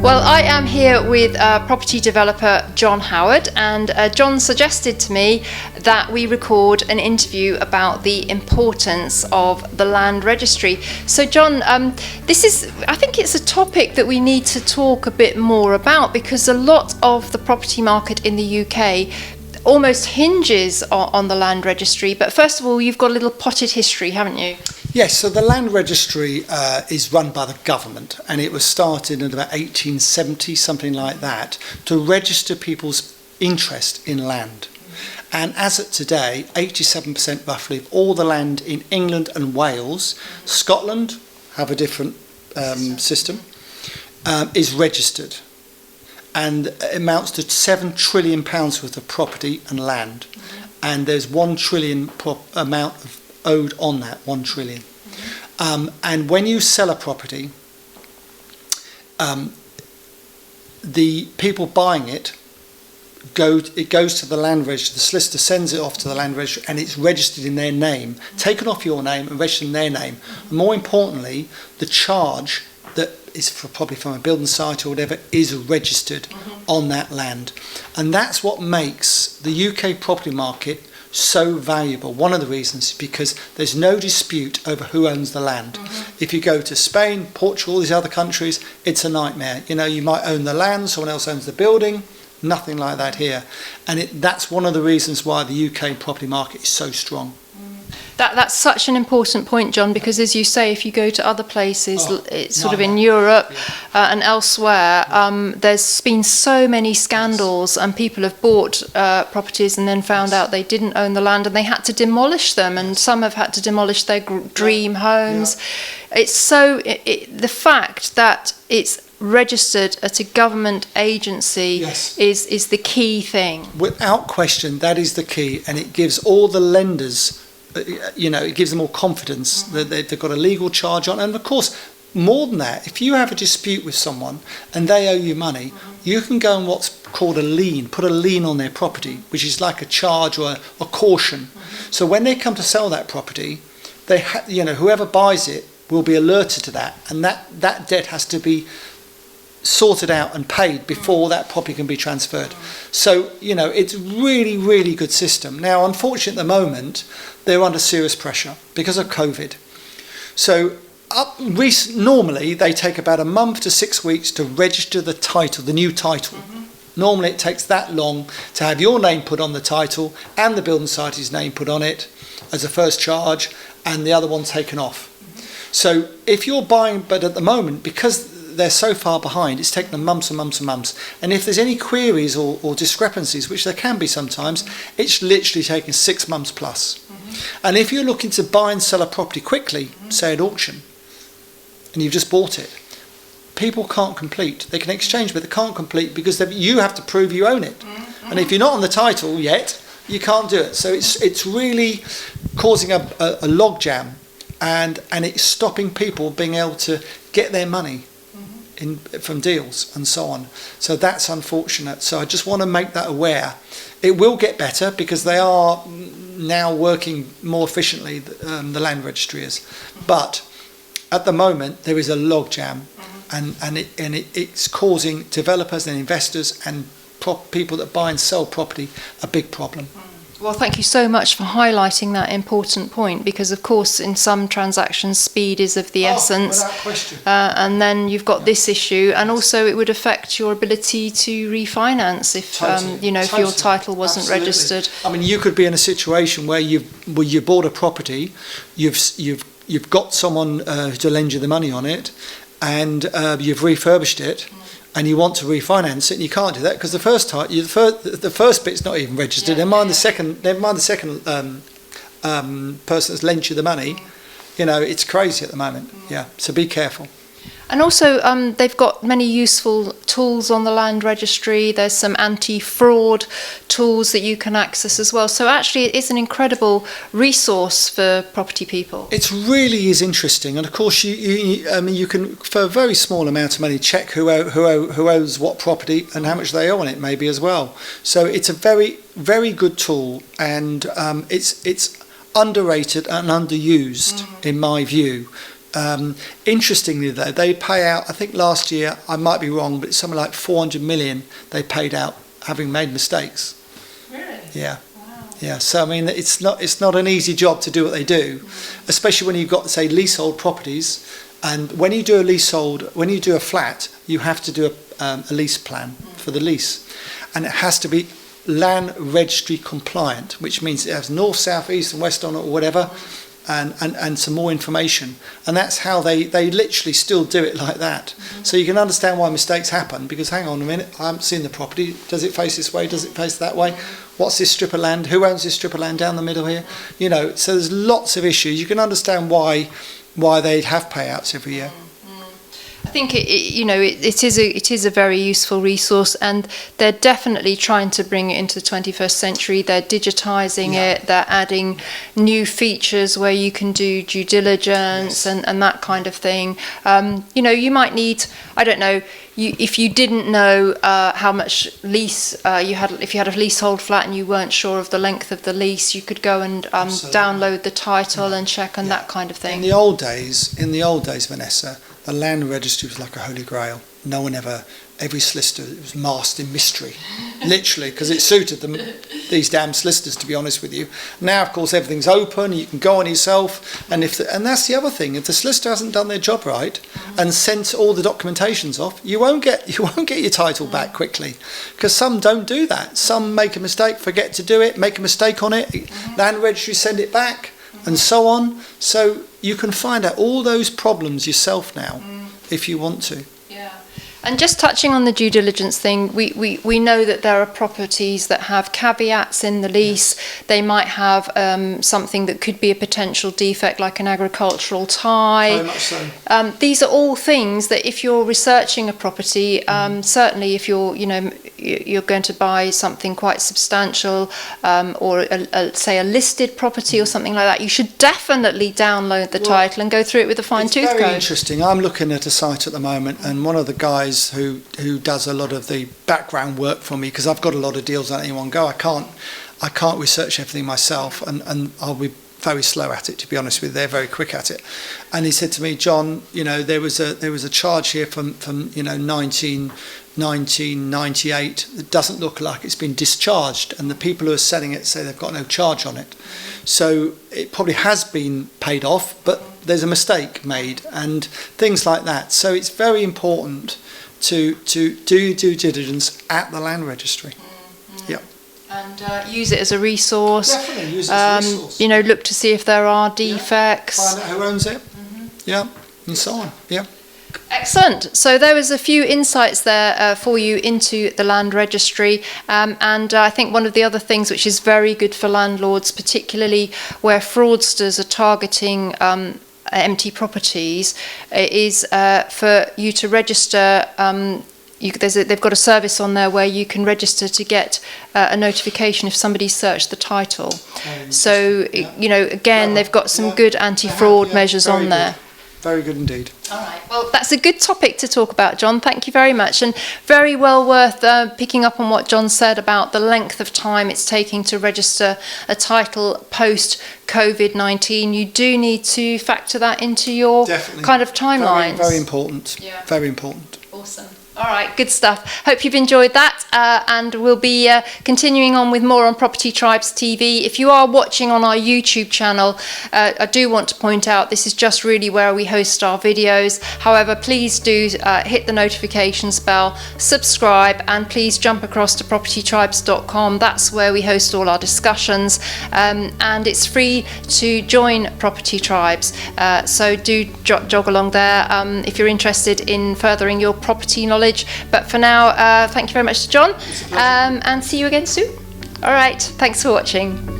Well, I am here with property developer John Howard, and John suggested to me that we record an interview about the importance of the Land Registry. So John, I think it's a topic that we need to talk a bit more about, because a lot of the property market in the UK almost hinges on the Land Registry. But first of all, you've got a little potted history, haven't you? Yes, so the Land Registry is run by the government, and it was started in about 1870, something like that, to register people's interest in land. And as of today, 87% roughly of all the land in England and Wales, Scotland have a different system, is registered. And it amounts to £7 trillion worth of property and land. And there's 1 trillion amount of owed on that, 1 trillion. And when you sell a property, the people buying it goes to the Land Registry. The solicitor sends it off to the Land Registry, and it's registered in their name, taken off your name and registered in their name. And more importantly, the charge that is probably from a building site or whatever is registered on that land. And that's what makes the UK property market so valuable. One of the reasons is because there's no dispute over who owns the land. If you go to Spain, Portugal, these other countries, it's a nightmare. You know, you might own the land, someone else owns the building. Nothing like that here. And that's one of the reasons why the UK property market is so strong. That's such an important point, John, because as you say, if you go to other places, it's sort of in Europe and elsewhere, there's been so many scandals, and people have bought properties and then found out they didn't own the land, and they had to demolish them, and some have had to demolish their dream homes. It's so the fact that it's registered at a government agency is the key thing. Without question, that is the key, and it gives all the lenders, it gives them all confidence that they've got a legal charge on. And of course, more than that, if you have a dispute with someone and they owe you money, you can go on what's called a lien, put a lien on their property, which is like a charge or a caution. So when they come to sell that property, whoever buys it will be alerted to that, and that debt has to be sorted out and paid before that property can be transferred. So, it's really, really good system. Now, unfortunately, at the moment, they're under serious pressure because of COVID. So, normally, they take about a month to 6 weeks to register the title, the new title. Normally, it takes that long to have your name put on the title and the building society's name put on it as a first charge, and the other one taken off. So, if you're buying, but at the moment, because they're so far behind, it's taken them months and months and months. And if there's any queries or discrepancies, which there can be sometimes, it's literally taking 6 months plus. And if you're looking to buy and sell a property quickly, say at auction, and you've just bought it, people can't complete. They can exchange, but they can't complete because you have to prove you own it. And if you're not on the title yet, you can't do it. So it's really causing a logjam, and it's stopping people being able to get their money from deals and so on. So that's unfortunate. So I just want to make that aware. It will get better because they are now working more efficiently, the Land Registry is. But at the moment there is a logjam, and it's causing developers and investors and people that buy and sell property a big problem. Well, thank you so much for highlighting that important point, because of course in some transactions speed is of the essence, without question. And then you've got this issue, and also it would affect your ability to refinance if if your title wasn't registered. I mean, you could be in a situation where you bought a property, you've got someone to lend you the money on it, and you've refurbished it, and you want to refinance it, and you can't do that because the first bit's not even registered. Never mind the second person that's lent you the money. It's crazy at the moment. So be careful. And also, they've got many useful tools on the Land Registry. There's some anti-fraud tools that you can access as well. So actually, it is an incredible resource for property people. It really is interesting. And of course, you can, for a very small amount of money, check who owns what property and how much they owe on it maybe as well. So it's a very, very good tool, and it's underrated and underused, in my view, Interestingly, though, they pay out, I think last year, I might be wrong, but it's something like 400 million they paid out having made mistakes. Really? Yeah. Wow. Yeah, so I mean, it's not an easy job to do what they do, especially when you've got, say, leasehold properties. And when you do a flat, you have to do a lease plan for the lease, and it has to be Land Registry compliant, which means it has north, south, east, and west on it, or whatever, and some more information. And that's how they literally still do it like that. So you can understand why mistakes happen, because hang on a minute, I haven't seen the property. Does it face this way? Does it face that way? What's this strip of land? Who owns this strip of land down the middle here? You know, so there's lots of issues. You can understand why they have payouts every year. I think it is a very useful resource, and they're definitely trying to bring it into the 21st century. They're digitising it. They're adding new features where you can do due diligence and that kind of thing. You might need, I don't know, if you didn't know how much lease you had, if you had a leasehold flat and you weren't sure of the length of the lease, you could go and download the title and check and that kind of thing. In the old days, Vanessa, the Land Registry was like a holy grail. No one every solicitor, it was masked in mystery, literally, because it suited them, these damn solicitors, to be honest with you. Now, of course, everything's open, you can go on yourself, and that's the other thing. If the solicitor hasn't done their job right and sent all the documentations off, you won't get your title back quickly, because some don't do that. Some make a mistake, forget to do it, make a mistake on it, Land Registry send it back, and so on. So you can find out all those problems yourself now if you want to. Yeah. And just touching on the due diligence thing, we know that there are properties that have caveats in the lease. They might have something that could be a potential defect, like an agricultural tie. Very much so. These are all things that if you're researching a property, certainly if you're going to buy something quite substantial, or say a listed property or something like that, you should definitely download the title and go through it with a fine-tooth comb. It's very interesting. I'm looking at a site at the moment, and one of the guys who does a lot of the background work for me, because I've got a lot of deals on any one go. I can't research everything myself, and I'll be very slow at it, to be honest with you. They're very quick at it. And he said to me, John, there was a charge here from 1998 that doesn't look like it's been discharged, and the people who are selling it say they've got no charge on it. So it probably has been paid off, but there's a mistake made and things like that. So it's very important to do due diligence at the Land Registry. Yeah. And use it as a resource. Definitely use it as a resource. Look to see if there are defects. Find out who owns it. Yeah, and so on. Yeah. Excellent. So there was a few insights there for you into the Land Registry, and I think one of the other things which is very good for landlords, particularly where fraudsters are targeting empty properties, is for you to register. They've got a service on there where you can register to get a notification if somebody searched the title. So, again, they've got some good anti-fraud measures on there. Very good indeed. All right. Well, that's a good topic to talk about, John. Thank you very much. And very well worth picking up on what John said about the length of time it's taking to register a title post-COVID-19. You do need to factor that into your kind of timelines. Very important. Yeah. Very important. Awesome. All right, good stuff. Hope you've enjoyed that, and we'll be continuing on with more on Property Tribes TV. If you are watching on our YouTube channel, I do want to point out this is just really where we host our videos. However, please do hit the notifications bell, subscribe, and please jump across to propertytribes.com. That's where we host all our discussions, and it's free to join Property Tribes. So do jog along there if you're interested in furthering your property knowledge. But for now, thank you very much to John, and see you again soon. All right, thanks for watching.